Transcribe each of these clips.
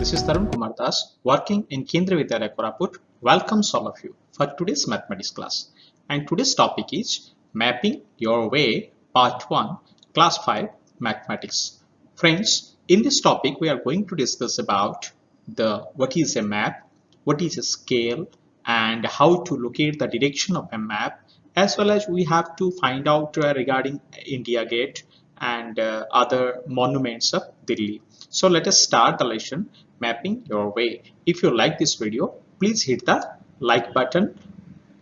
This is Tarun Kumar Das, working in Kendriya Vidyalaya Koraput. Welcomes all of you for today's mathematics class. And today's topic is Mapping Your Way, Part 1, Class 5, Mathematics. Friends, in this topic we are going to discuss about what is a map, what is a scale, and how to locate the direction of a map, as well as we have to find out regarding India Gate and other monuments of Delhi. So let us start the lesson, Mapping Your Way. If you like this video, please hit the like button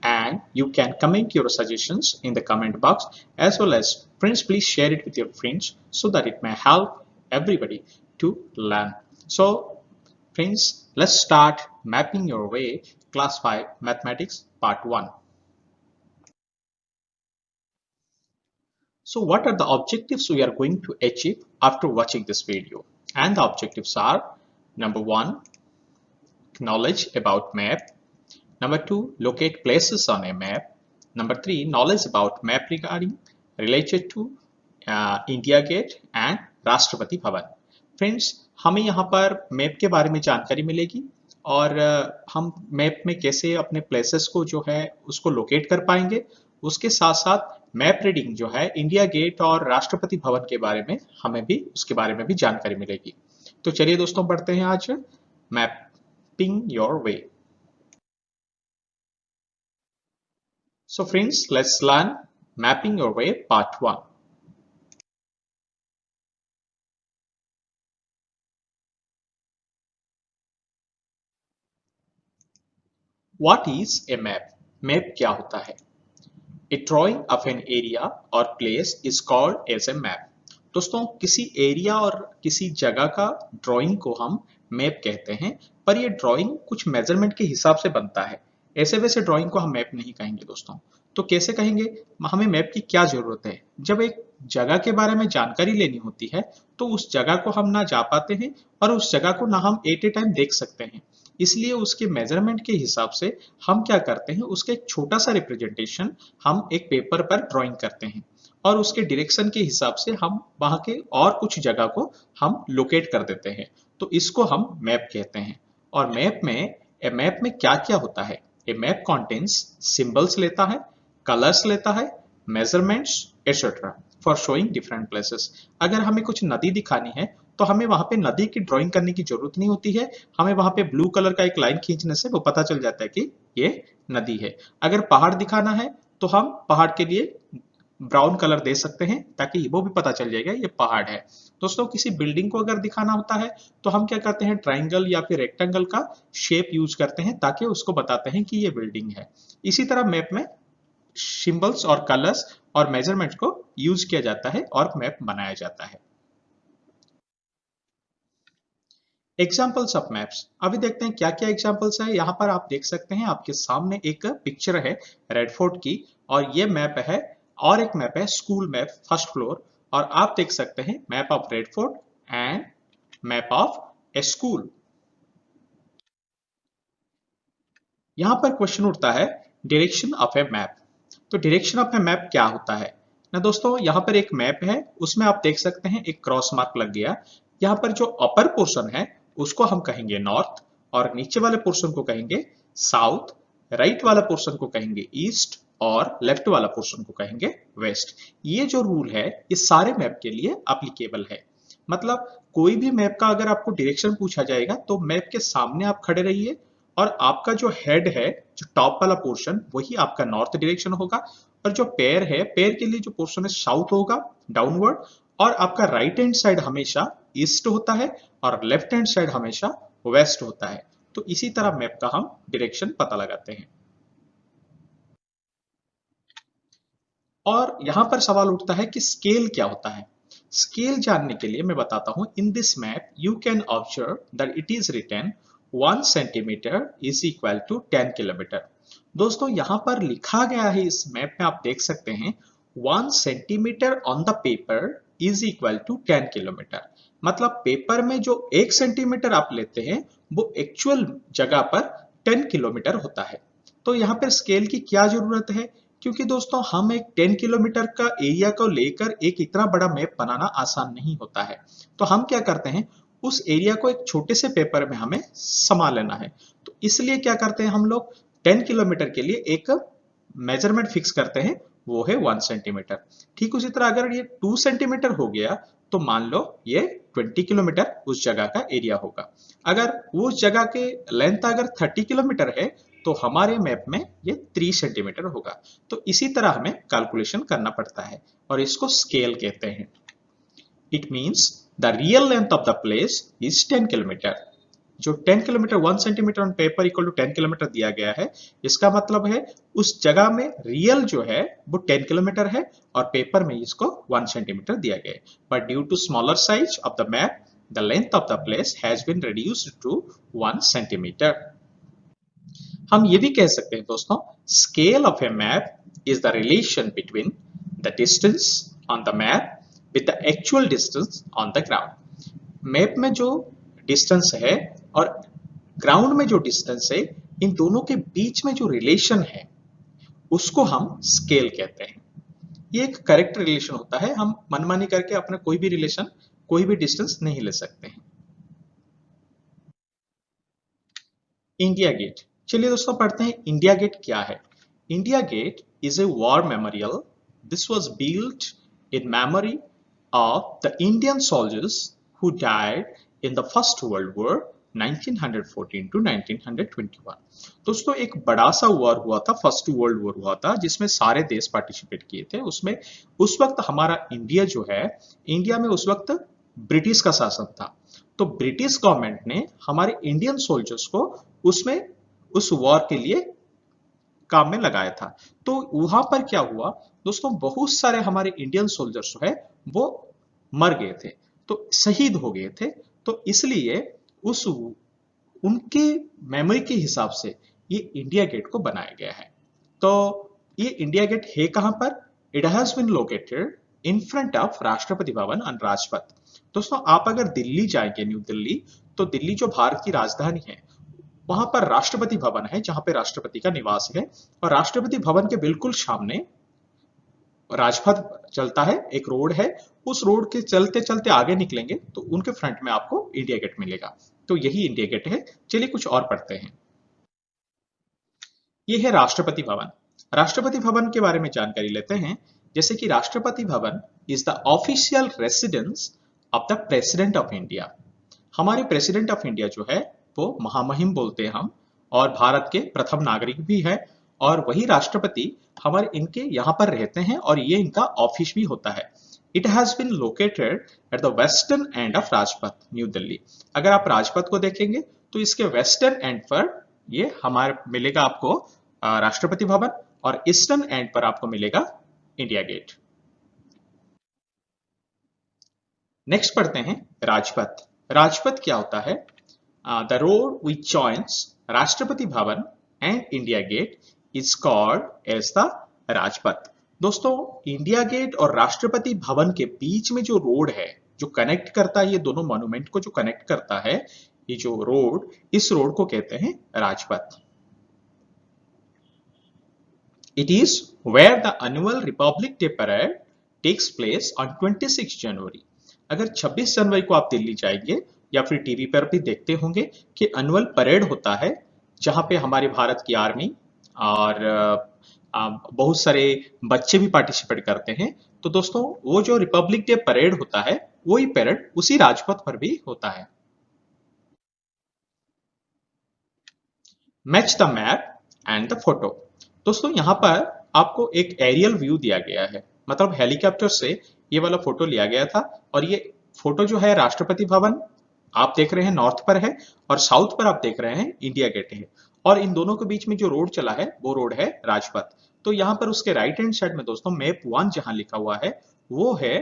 and you can comment your suggestions in the comment box, as well as friends, please share it with your friends so that it may help everybody to learn. So friends, let's start Mapping Your Way, Class 5 Mathematics Part 1. So what are the objectives we are going to achieve after watching this video? And the objectives are: number 1, knowledge about map; number 2, locate places on a map; number 3, knowledge about map related to India Gate and Rashtrapati Bhavan. Friends, हमें यहाँ पर map के बारे में जानकारी मिलेगी और हम मैप में कैसे अपने प्लेसेस को जो है उसको लोकेट कर पाएंगे. उसके साथ साथ मैप रीडिंग जो है इंडिया गेट और राष्ट्रपति भवन के बारे में हमें भी उसके बारे में भी जानकारी मिलेगी. तो चलिए दोस्तों, बढ़ते हैं आज mapping your way. So friends, let's learn Mapping Your Way Part 1. What is a map? Map क्या होता है? A drawing of an area or place is called as a map. दोस्तों, किसी एरिया और किसी जगह का ड्राइंग को हम मैप कहते हैं, पर ये ड्राइंग कुछ मेजरमेंट के हिसाब से बनता है. ऐसे वैसे ड्राइंग को हम मैप नहीं कहेंगे दोस्तों. तो कैसे कहेंगे? हमें मैप की क्या जरूरत है? जब एक जगह के बारे में जानकारी लेनी होती है तो उस जगह को हम ना जा पाते हैं और उस जगह को ना हम एट ए टाइम देख सकते हैं. इसलिए उसके मेजरमेंट के हिसाब से हम क्या करते हैं, उसका एक छोटा सा रिप्रेजेंटेशन हम एक पेपर पर ड्राइंग करते हैं और उसके डायरेक्शन के हिसाब से हम वहां के और कुछ जगह को हम लोकेट कर देते हैं. तो इसको हम मैप कहते हैं. और मैप में क्या क्या होता है? ए मैप कंटेन्स सिंबल्स लेता है, कलर्स लेता है, measurements etcetera for showing different places. अगर हमें कुछ नदी दिखानी है तो हमें वहां पे नदी की ड्राइंग करने की जरूरत नहीं होती है. हमें वहां पे ब्लू कलर का एक लाइन खींचने से वो पता चल जाता है कि ये नदी है. अगर पहाड़ दिखाना है तो हम पहाड़ के लिए ब्राउन कलर दे सकते हैं ताकि वो भी पता चल जाएगा ये पहाड़ है. दोस्तों, किसी बिल्डिंग को अगर दिखाना होता है तो हम क्या करते हैं, ट्राइंगल या फिर रेक्टेंगल का शेप यूज करते हैं ताकि उसको बताते हैं कि ये बिल्डिंग है. इसी तरह मैप में सिंबल्स और कलर्स और मेजरमेंट को यूज किया जाता है और मैप बनाया जाता है. Examples of maps. अभी देखते हैं क्या क्या एग्जाम्पल्स है. यहाँ पर आप देख सकते हैं, आपके सामने एक पिक्चर है रेड फोर्ट की और ये मैप है, और एक मैप है स्कूल मैप फर्स्ट फ्लोर. और आप देख सकते हैं map of red fort and map of A school. यहां पर क्वेश्चन उठता है डायरेक्शन ऑफ ए मैप. तो डायरेक्शन ऑफ ए मैप क्या होता है ना दोस्तों? यहाँ पर एक मैप है, उसमें आप देख सकते हैं एक क्रॉस मार्क लग गया. यहाँ पर जो अपर पोर्शन है उसको हम कहेंगे नॉर्थ और नीचे वाले पोर्शन को कहेंगे साउथ, राइट वाला पोर्शन को कहेंगे ईस्ट और लेफ्ट वाला पोर्शन को कहेंगे वेस्ट. ये जो रूल है ये सारे मैप के लिए एप्लीकेबल है. मतलब कोई भी मैप का अगर आपको डायरेक्शन पूछा जाएगा तो मैप के सामने आप खड़े रहिए और आपका जो हेड है, जो टॉप वाला पोर्शन, वही आपका नॉर्थ डायरेक्शन होगा और जो पैर है, पैर के लिए जो पोर्शन है साउथ होगा डाउनवर्ड, और आपका राइट हैंड साइड हमेशा ईस्ट होता है और लेफ्ट हैंड साइड हमेशा वेस्ट होता है. तो इसी तरह मैप का हम डायरेक्शन पता लगाते हैं. और यहां पर सवाल उठता है कि स्केल क्या होता है. स्केल जानने के लिए मैं बताता हूं. In this map you can observe that it is written 1 centimetre is equal to 10 kilometre. दोस्तों, यहां पर लिखा गया है इस मैप में, आप देख सकते हैं 1 centimetre on the paper is equal to 10 kilometre. मतलब पेपर में जो 1 सेंटीमीटर आप लेते हैं वो एक्चुअल जगह पर 10 किलोमीटर होता है. तो यहाँ पर स्केल की क्या जरूरत है? क्योंकि दोस्तों हम एक 10 किलोमीटर का एरिया को लेकर एक इतना बड़ा मैप बनाना आसान नहीं होता है. तो हम क्या करते हैं, उस एरिया को एक छोटे से पेपर में हमें समा लेना है। तो इसलिए क्या करते हैं हम लोग, 10 किलोमीटर के लिए एक मेजरमेंट फिक्स करते हैं, वो है 1 सेंटीमीटर। ठीक उसी तरह अगर ये 2 सेंटीमीटर हो गया तो मान लो ये 20 किलोमीटर उस जगह का एरिया होगा। अगर उस जगह के लेंथ अगर 30 किलोमीटर है तो हमारे मैप में ये 3 सेंटीमीटर होगा। तो इसी तरह हमें कैलकुलेशन करना पड़ता है और इसको स्केल कहते हैं। It means the real length of the place is 10 kilometre. जो 10 kilometre 1 centimetre on paper equal to 10 kilometre दिया गया है, इसका मतलब है उस जगह में रियल जो है वो 10 किलोमीटर है और पेपर में इसको 1 सेंटीमीटर दिया गया है। But due to smaller size of the map, the length of the place has been reduced to 1 centimetre. हम ये भी कह सकते हैं दोस्तों, scale of a map is the relation between the distance on the map with the actual distance on the ground. Map में जो distance है और ग्राउंड में जो डिस्टेंस है, इन दोनों के बीच में जो रिलेशन है उसको हम स्केल कहते हैं। ये एक करेक्ट रिलेशन होता है, हम मनमानी करके अपना कोई भी रिलेशन, कोई भी डिस्टेंस नहीं ले सकते हैं। इंडिया गेट, चलिए दोस्तों पढ़ते हैं इंडिया गेट क्या है। India gate is a war memorial. This was built in memory of the Indian soldiers who died in the first world war 1914 to 1921। दोस्तों एक बड़ा सा वॉर हुआ था, फर्स्ट वर्ल्ड वॉर हुआ था, जिसमें सारे देश पार्टिसिपेट किए थे। उसमें उस वक्त हमारा इंडिया जो है, इंडिया में उस वक्त ब्रिटिश का शासन था। तो ब्रिटिश गवर्नमेंट ने हमारे इंडियन सोल्जर्स को उसमें उस वॉर के लिए काम में लगाया था। तो वहां पर क्या हुआ दोस्तों, बहुत सारे हमारे इंडियन सोल्जर्स जो है वो मर गए थे, तो शहीद हो गए थे। तो इसलिए उस उनके मेमोरी के हिसाब से ये इंडिया गेट को बनाया गया है। तो ये इंडिया गेट है कहां पर? It has been located in front of Rashtrapati Bhavan और राजपथ। दोस्तों आप अगर दिल्ली जाएंगे, न्यू दिल्ली, तो दिल्ली जो भारत की राजधानी है, वहां पर राष्ट्रपति भवन है जहां पे राष्ट्रपति का निवास है, और राष्ट्रपति भवन के बिल्कुल सामने राजपथ चलता है, एक रोड है। उस रोड के चलते चलते आगे निकलेंगे तो उनके फ्रंट में आपको इंडिया गेट मिलेगा। तो यही इंडिया गेट है। चलिए कुछ और पढ़ते हैं। ये है राष्ट्रपति भवन। राष्ट्रपति भवन के बारे में जानकारी लेते हैं। जैसे कि Rashtrapati Bhavan is the official residence of the president of India. हमारे प्रेसिडेंट ऑफ इंडिया जो है वो महामहिम बोलते हैं हम, और भारत के प्रथम नागरिक भी है, और वही राष्ट्रपति हमारे इनके यहाँ पर रहते हैं और ये इनका ऑफिस भी होता है। It has been located at the western end of Rajpath, new Delhi. अगर आप राजपथ को देखेंगे तो इसके वेस्टर्न एंड पर ये हमारे मिलेगा आपको राष्ट्रपति भवन, और ईस्टर्न एंड पर आपको मिलेगा इंडिया गेट। नेक्स्ट पढ़ते हैं राजपथ। राजपथ क्या होता है? The road which joins Rashtrapati Bhavan and India gate is called as the Rajpath. दोस्तों इंडिया गेट और राष्ट्रपति भवन के बीच में जो रोड है, जो कनेक्ट करता है ये दोनों मॉन्यूमेंट को, जो कनेक्ट करता है, ये जो रोड, इस रोड को कहते हैं Rajpath. It is where the annual republic day parade takes place on 26 January. अगर 26 जनवरी को आप दिल्ली जाएंगे या फिर टीवी पर भी देखते होंगे कि एनुअल परेड होता है, जहां पे हमारे भारत की आर्मी और बहुत सारे बच्चे भी पार्टिसिपेट करते हैं। तो दोस्तों वो जो रिपब्लिक डे परेड होता है, वही परेड उसी राजपथ पर भी होता है। Match the map and the photo. दोस्तों यहां पर आपको एक एरियल व्यू दिया गया है, मतलब हेलीकॉप्टर से ये वाला फोटो लिया गया था, और ये फोटो जो है राष्ट्रपति भवन आप देख रहे हैं नॉर्थ पर है, और साउथ पर आप देख रहे हैं इंडिया गेट है, और इन दोनों के बीच में जो रोड चला है वो रोड है राजपथ। तो यहाँ पर उसके राइट हैंड साइड में दोस्तों मैप 1 जहां लिखा हुआ है वो है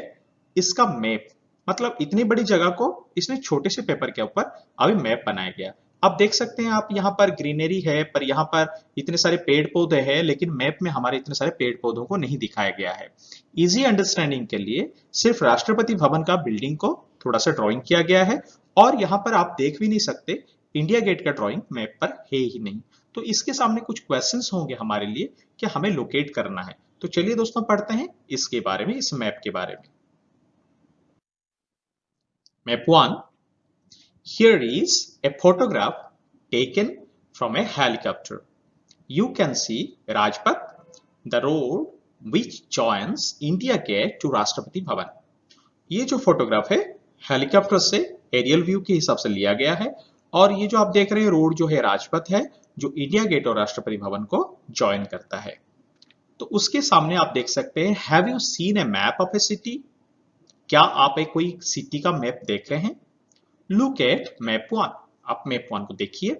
इसका मैप, मतलब इतनी बड़ी जगह को इसने छोटे से पेपर के ऊपर अभी मैप बनाया गया। अब देख सकते हैं आप यहाँ पर ग्रीनरी है, पर यहाँ पर इतने सारे पेड़ पौधे हैं, लेकिन मैप में हमारे इतने सारे पेड़ पौधों को नहीं दिखाया गया है। इजी अंडरस्टैंडिंग के लिए सिर्फ राष्ट्रपति भवन का बिल्डिंग को थोड़ा सा ड्राइंग किया गया है, और यहाँ पर आप देख भी नहीं सकते, इंडिया गेट का ड्राइंग मैप पर है ही नहीं। तो इसके सामने कुछ क्वेश्चंस होंगे हमारे लिए कि हमें लोकेट करना है। तो चलिए दोस्तों पढ़ते हैं इसके बारे में, इस मैप के बारे में। Map 1, Here is a photograph taken from a helicopter. You can see Rajpath, the road which joins India Gate to Rashtrapati Bhavan. ये जो फोटोग्राफ है हेलीकॉप्टर से एरियल व्यू के हिसाब से लिया गया है और ये जो आप देख रहे हैं रोड जो है राजपथ है जो इंडिया गेट और राष्ट्रपति भवन को ज्वाइन करता है. तो उसके सामने आप देख सकते हैं have you seen A map of A city. क्या आप एक कोई सिटी का मैप देख रहे हैं? Look at map 1. आप मैप 1 को देखिए.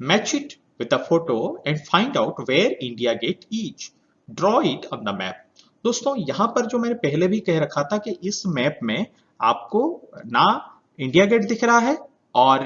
Match it with the photo and find out where India gate is. Draw it on the map. दोस्तों यहां पर जो मैंने पहले भी कह रखा था कि इस मैप में आपको ना इंडिया गेट दिख रहा है और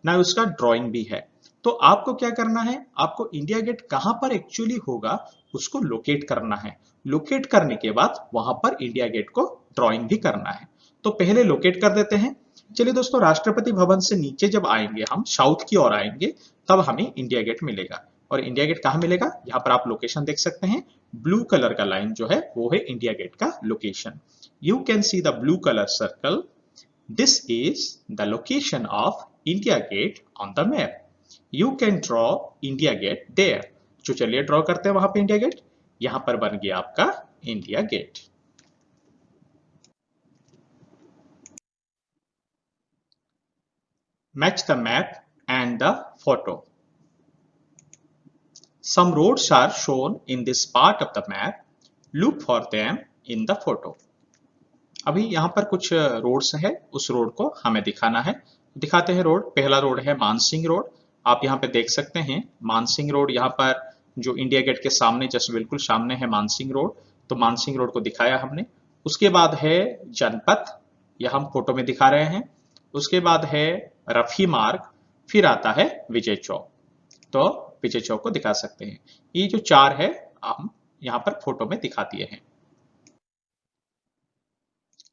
ना उसका ड्राइंग भी है. तो आपको क्या करना है, आपको इंडिया गेट कहां पर एक्चुअली होगा उसको लोकेट करना है. लोकेट करने के बाद वहां पर इंडिया गेट को ड्राइंग भी करना है. तो पहले लोकेट कर देते हैं. चलिए दोस्तों, राष्ट्रपति भवन से नीचे जब आएंगे, हम साउथ की ओर आएंगे, तब हमें इंडिया गेट मिलेगा. और इंडिया गेट कहां मिलेगा? यहां पर आप लोकेशन देख सकते हैं. ब्लू कलर का लाइन जो है वो है इंडिया गेट का location. You can see the blue colour circle. This is the location of India gate on the map. You can draw India gate there. तो चलिए ड्रॉ करते हैं वहां पे इंडिया गेट. यहां पर बन गया आपका India gate. Match the map and the photo. Some roads are shown in this part of the map. Look for them in the photo. अभी यहाँ पर कुछ रोड्स है, उस रोड को हमें दिखाना है. दिखाते हैं रोड. पहला रोड है मानसिंह रोड. आप यहाँ पे देख सकते हैं मानसिंह रोड. यहाँ पर जो इंडिया गेट के सामने जस्ट बिल्कुल सामने है मानसिंह रोड. तो मानसिंह रोड को दिखाया हमने. उसके बाद है जनपथ, यह हम फोटो में दिखा रहे हैं. उसके बाद है रफी मार्ग. फिर आता है विजय चौक. तो विजय चौक को दिखा सकते हैं. ये जो चार है हम यहाँ पर फोटो में दिखा दिए हैं.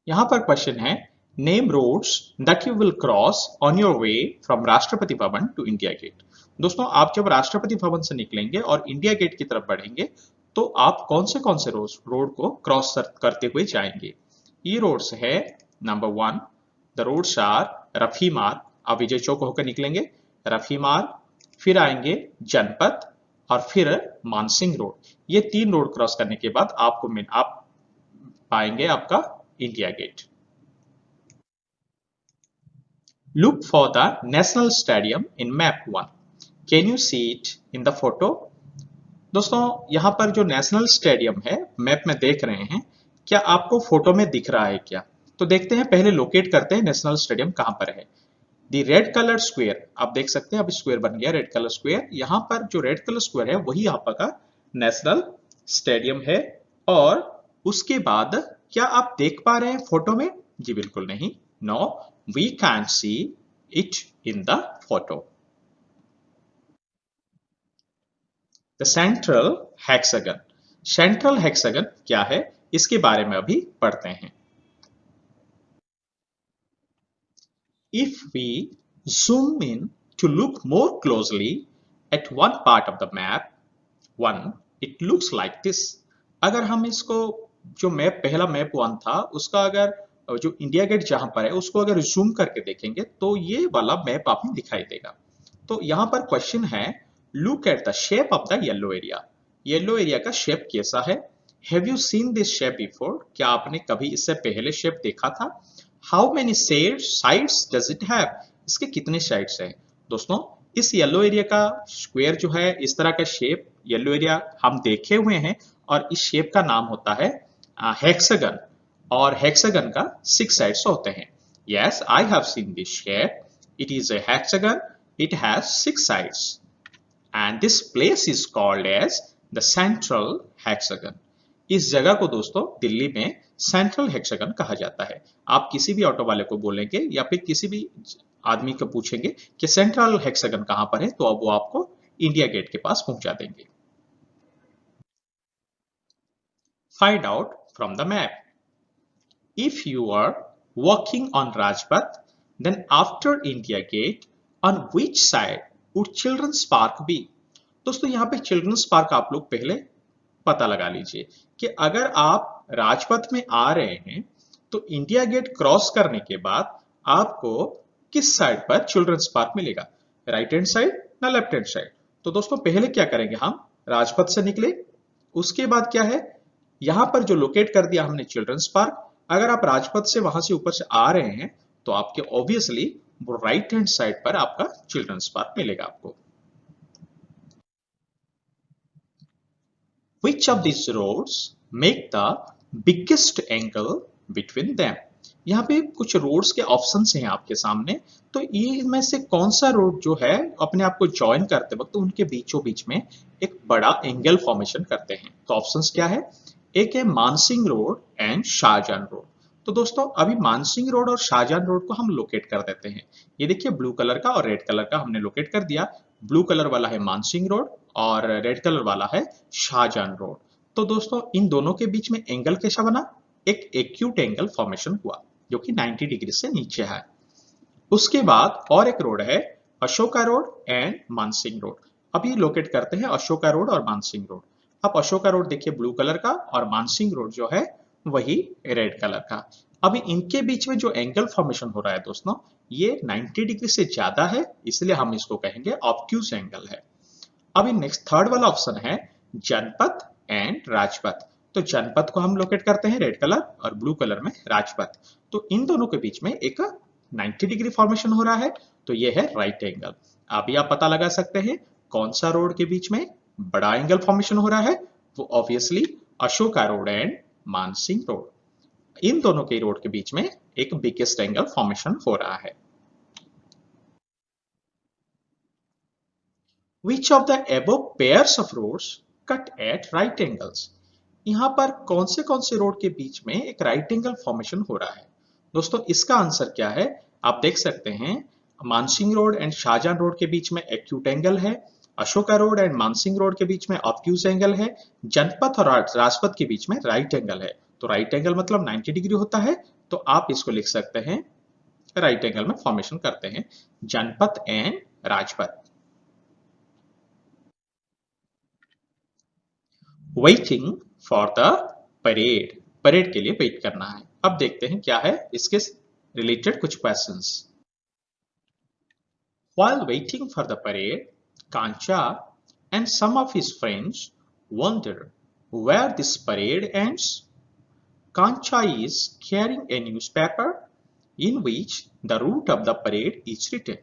यहाँ पर क्वेश्चन है name roads that you will cross on your way from Rashtrapati Bhavan to India gate. दोस्तों आप जब राष्ट्रपति भवन से निकलेंगे और इंडिया गेट की तरफ बढ़ेंगे तो आप कौन से रोड को क्रॉस करते हुए जाएंगे. ये रोड्स है number 1. The roads are Rafi Marg. आप विजय चौक होकर निकलेंगे, रफी मार्ग, फिर आएंगे जनपथ और फिर मानसिंह रोड. ये 3 रोड क्रॉस करने के बाद आप पाएंगे आपका India gate. Look for the national stadium in map 1. Can you see it in the photo. दोस्तों यहां पर जो नेशनल स्टेडियम है मैप में देख रहे हैं, क्या आपको फोटो में दिख रहा है क्या? तो देखते हैं, पहले लोकेट करते हैं नेशनल स्टेडियम कहां पर है. दी रेड कलर स्क्वायर, आप देख सकते हैं अब स्क्वायर बन गया रेड कलर स्क्वायर. यहां पर जो रेड कलर स्क्वायर है वही आपका नेशनल स्टेडियम है. और उसके बाद क्या आप देख पा रहे हैं फोटो में? जी बिल्कुल नहीं. No, we can see it in the photo. The central hexagon. Central hexagon क्या है इसके बारे में अभी पढ़ते हैं. If we zoom in to look more closely at one part of the map 1, it looks like this. अगर हम इसको जो मैप पहला मैप 1 था उसका अगर जो इंडिया गेट जहां पर है उसको अगर जूम करके देखेंगे तो ये वाला मैप आपको दिखाई देगा. तो यहां पर क्वेश्चन है look at the shape of the yellow area. Yellow area का शेप कैसा है? Have you seen this shape before. क्या आपने कभी इससे पहले शेप देखा था? How many sides does it have. इसके कितने साइड्स हैं? दोस्तों इस येलो एरिया का स्क्वायर जो है, इस तरह का शेप येलो एरिया हम देखे हुए हैं और इस शेप का नाम होता है हेक्सागन. और हेक्सागन का 6 साइड्स होते हैं. Yes, I have seen this shape. It is a hexagon. It has 6 sides and this place is called as the central hexagon. इस जगह को दोस्तों दिल्ली में सेंट्रल हेक्सागन कहा जाता है. आप किसी भी ऑटो वाले को बोलेंगे या फिर किसी भी आदमी को पूछेंगे कि सेंट्रल हेक्सागन कहां पर है, तो अब वो आपको इंडिया गेट के पास पहुंचा देंगे. Find out from the map. If you are walking on Rajpath, then after India gate on which side would children's park be. दोस्तों यहाँ पे चिल्ड्रंस पार्क आप लोग पहले पता लगा लीजिए कि अगर आप राजपथ में आ रहे हैं तो इंडिया गेट क्रॉस करने के बाद आपको किस साइड पर चिल्ड्रंस पार्क मिलेगा, राइट हैंड साइड ना लेफ्ट हैंड साइड। तो दोस्तों पहले क्या करेंगे, हम राजपथ से निकले, उसके बाद क्या है, यहां पर जो लोकेट कर दिया हमने चिल्ड्रंस पार्क, अगर आप राजपथ से वहां से ऊपर से आ रहे हैं तो आपके ऑब्वियसली वो राइट हैंड साइड पर आपका चिल्ड्रंस पार्क मिलेगा आपको। Which of these roads make the biggest angle between them? यहाँ पे कुछ रोड्स के ऑप्शंस हैं आपके सामने, तो ये इनमें से कौन सा रोड जो है अपने आप को ज्वाइन करते वक्त तो उनके बीचों बीच में एक बड़ा एंगल फॉर्मेशन करते हैं। तो ऑप्शंस क्या है, एक है Mansingh road and Shahjahan road. तो दोस्तों अभी मानसिंह रोड और शाहजहां रोड को हम लोकेट कर देते हैं। ये देखिए ब्लू कलर का और रेड कलर का हमने लोकेट कर दिया। ब्लू कलर वाला है मानसिंह रोड और रेड कलर वाला है शाहजहां रोड। तो दोस्तों इन दोनों के बीच में एंगल कैसा बना, एक एक्यूट एंगल फॉर्मेशन हुआ जो कि 90 डिग्री से नीचे है। उसके बाद और एक रोड है Ashoka road and Mansingh road. अब ये लोकेट करते हैं अशोका रोड और मानसिंह रोड। अब अशोका रोड देखिए ब्लू कलर का और मानसिंह रोड जो है वही रेड कलर का। अभी इनके बीच में जो एंगल फॉर्मेशन हो रहा है दोस्तों, ये 90 डिग्री से ज्यादा है, इसलिए हम इसको कहेंगे ऑब्ट्यूज एंगल है। अभी नेक्स्ट थर्ड वाला ऑप्शन है जनपथ एंड राजपथ। तो जनपथ को हम लोकेट करते हैं रेड कलर और ब्लू कलर में राजपथ। तो इन दोनों के बीच में एक 90 डिग्री फॉर्मेशन हो रहा है, तो ये है राइट एंगल। अभी आप पता लगा सकते हैं कौन सा रोड के बीच में बड़ा एंगल फॉर्मेशन हो रहा है, वो obviously Ashoka road and Mansingh road. इन दोनों के रोड के बीच में एक बिगेस्ट एंगल फॉर्मेशन हो रहा है। Which of the above pairs of roads cut at right angles? यहाँ पर कौन से रोड के बीच में एक राइट एंगल फॉर्मेशन हो रहा है। दोस्तों इसका आंसर क्या है, आप देख सकते हैं Mansingh road and Shahjahan road के बीच में एक्यूट एंगल है, Ashoka road and Mansingh road के बीच में ऑब्ट्यूज एंगल है, जनपथ और राजपथ के बीच में राइट एंगल है। तो राइट एंगल मतलब 90 डिग्री होता है, तो आप इसको लिख सकते हैं राइट एंगल में फॉर्मेशन करते हैं Janpath and Rajpath. Waiting for the parade, parade के लिए वेट करना है। अब देखते हैं क्या है इसके रिलेटेड कुछ questions. While waiting for the parade, Kancha and some of his friends wonder where this parade ends. Kancha is carrying a newspaper in which the route of the parade is written.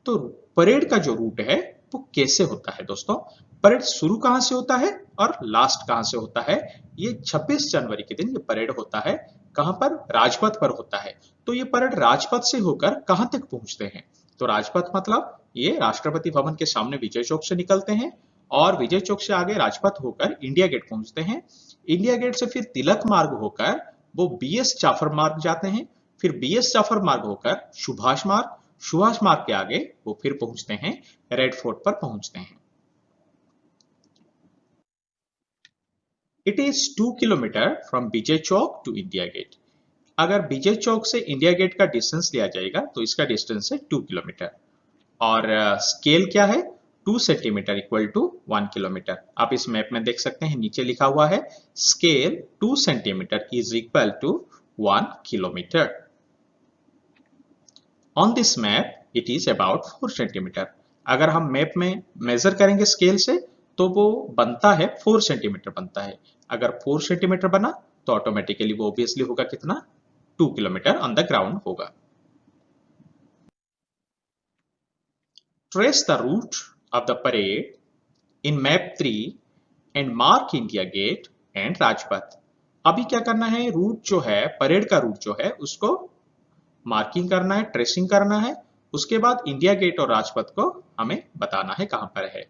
तो parade का जो root है वो कैसे होता है दोस्तों, parade शुरू कहां से होता है और लास्ट कहां से होता है। ये 26 जनवरी के दिन ये परेड होता है, कहां पर, राजपथ पर होता है। तो ये परेड राजपथ से होकर कहां तक पहुंचते हैं, तो राजपथ मतलब ये राष्ट्रपति भवन के सामने विजय चौक से निकलते हैं और विजय चौक से आगे राजपथ होकर इंडिया गेट पहुंचते हैं। इंडिया गेट से फिर तिलक मार्ग होकर वो BS जाफर मार्ग जाते हैं, फिर BS जाफर मार्ग होकर सुभाष मार्ग, सुभाष मार्ग के आगे वो फिर पहुंचते हैं रेड फोर्ट पर पहुंचते हैं। It is 2 kilometre from Vijay Chowk to India gate. अगर विजय चौक से इंडिया गेट का डिस्टेंस लिया जाएगा तो इसका डिस्टेंस है 2 किलोमीटर और स्केल क्या है, 2 सेंटीमीटर इक्वल टू 1 किलोमीटर। आप इस मैप में देख सकते हैं नीचे लिखा हुआ है scale 2 centimetre is equal to 1 kilometre. On this map it is about 4 centimetre. अगर हम मैप में मेजर करेंगे स्केल से तो वो बनता है 4 सेंटीमीटर बनता है। अगर 4 सेंटीमीटर बना तो ऑटोमेटिकली वो ऑब्वियसली होगा कितना, 2 किलोमीटर ऑन द ग्राउंड होगा। Trace the route of the parade in map 3 and mark India gate and Rajpath. अभी क्या करना है, रूट जो है परेड का रूट जो है उसको मार्किंग करना है, ट्रेसिंग करना है। उसके बाद इंडिया गेट और राजपथ को हमें बताना है कहां पर है।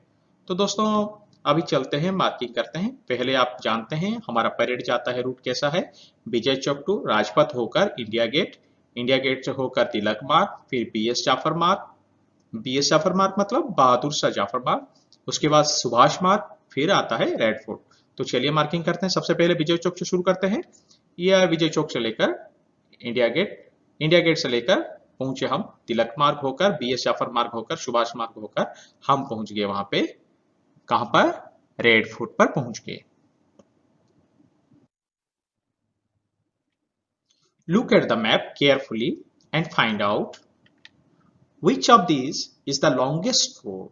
तो दोस्तों अभी चलते हैं मार्किंग करते हैं। पहले आप जानते हैं हमारा परेड जाता है रूट कैसा है, विजय चौक टू राजपथ होकर इंडिया गेट, इंडिया गेट से होकर तिलक मार्ग, फिर BS जाफर मार्ग, BS जाफर मार्ग मतलब बहादुर शाह जाफर मार्ग, उसके बाद सुभाष मार्ग, फिर आता है रेड फोर्ट। तो चलिए मार्किंग करते हैं। सबसे पहले विजय चौक से शुरू करते हैं। यह विजय चौक से लेकर इंडिया गेट, इंडिया गेट से लेकर पहुंचे हम तिलक मार्ग होकर, BS जाफर मार्ग होकर, सुभाष मार्ग होकर हम पहुंच गए वहां पे, कहां पर, रेड फोर्ट पर पहुंच गए। Look at the map carefully and find out which of these is the longest road?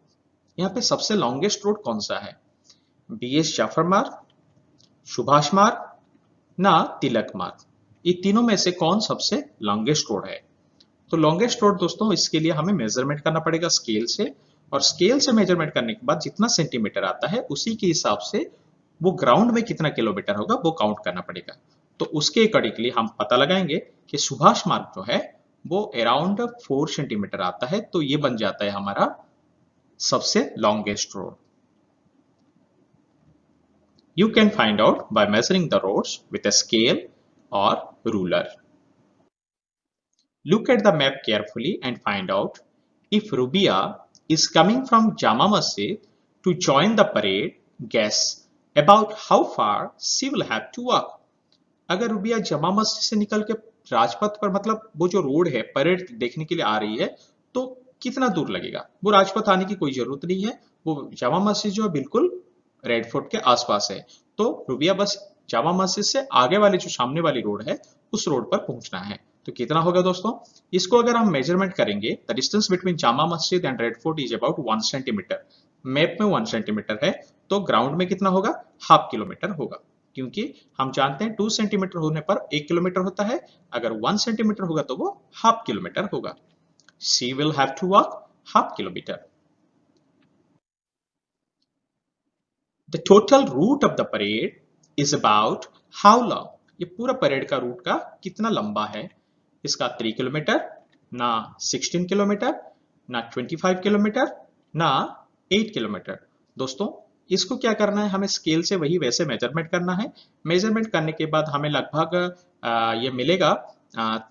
यहाँ पे सबसे लॉन्गेस्ट रोड कौन सा है? BS जाफर मार्ग, सुभाष मार्ग, ना तिलक मार्ग? ये तीनों में से कौन सबसे लॉन्गेस्ट रोड है? तो लॉन्गेस्ट रोड दोस्तों, इसके लिए हमें मेजरमेंट करना पड़ेगा स्केल से, और स्केल से मेजरमेंट करने के बाद जितना सेंटीमीटर आता है उसी के हिसाब से वो ग्राउंड में कितना किलोमीटर होगा वो काउंट करना पड़ेगा। तो उसके अकॉर्डिंगली हम पता लगाएंगे कि सुभाष मार्ग जो है वो अराउंड 4 सेंटीमीटर आता है, तो ये बन जाता है हमारा सबसे longest road. You can find out by measuring the roads with a scale or ruler. Look at the map carefully and find out if Rubia is coming from Jama Masjid to join the parade. Guess about how far she will have to walk. अगर रुबिया जमा मस्जिद से निकल के राजपथ पर, मतलब वो जो रोड है परेड देखने के लिए आ रही है, तो कितना दूर लगेगा? वो राजपथ आने की कोई जरूरत नहीं है, वो जमा मस्जिद जो है बिल्कुल रेड फोर्ट के आसपास है। तो रुबिया बस जामा मस्जिद से आगे वाली जो सामने वाली रोड है उस रोड पर पहुंचना है। तो कितना होगा दोस्तों? इसको अगर हम मेजरमेंट करेंगे, the distance between Jama Masjid and red fort is about 1 centimetre. Map में 1 सेंटीमीटर है, तो ग्राउंड में कितना होगा? हाफ किलोमीटर होगा, क्योंकि हम जानते हैं 2 सेंटीमीटर होने पर 1 किलोमीटर होता है, अगर 1 सेंटीमीटर होगा तो वो हाफ किलोमीटर होगा। She will have to walk half kilometer. The total route of the parade is about how long? ये पूरा परेड का रूट का कितना लंबा है? इसका 3 किलोमीटर, ना 16 किलोमीटर, ना 25 किलोमीटर, ना 8 किलोमीटर। दोस्तों इसको क्या करना है, हमें स्केल से वही वैसे मेजरमेंट करना है। मेजरमेंट करने के बाद हमें लगभग ये मिलेगा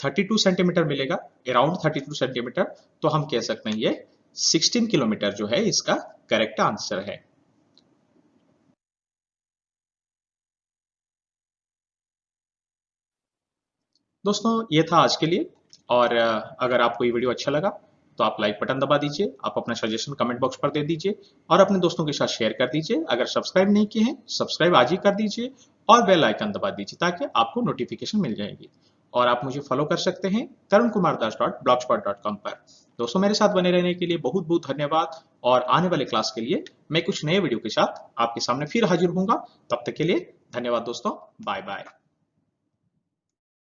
32 सेंटीमीटर मिलेगा, अराउंड 32 सेंटीमीटर। तो हम कह सकते हैं ये 16 किलोमीटर जो है इसका करेक्ट आंसर है। दोस्तों ये था आज के लिए, और अगर आपको ये वीडियो अच्छा लगा तो आप लाइक बटन दबा दीजिए, आप अपना सजेशन कमेंट बॉक्स पर दे दीजिए, और अपने दोस्तों के साथ शेयर कर दीजिए। अगर सब्सक्राइब नहीं किए हैं सब्सक्राइब आज ही कर दीजिए, और बेल आइकन दबा दीजिए ताकि आपको नोटिफिकेशन मिल जाएगी। और आप मुझे फॉलो कर सकते हैं tarunkumardas.blogspot.com पर। दोस्तों मेरे साथ बने रहने के लिए बहुत बहुत धन्यवाद, और आने वाले क्लास के लिए मैं कुछ नए वीडियो के साथ आपके सामने फिर हाजिर होऊंगा। तब तक के लिए धन्यवाद दोस्तों, बाय बाय।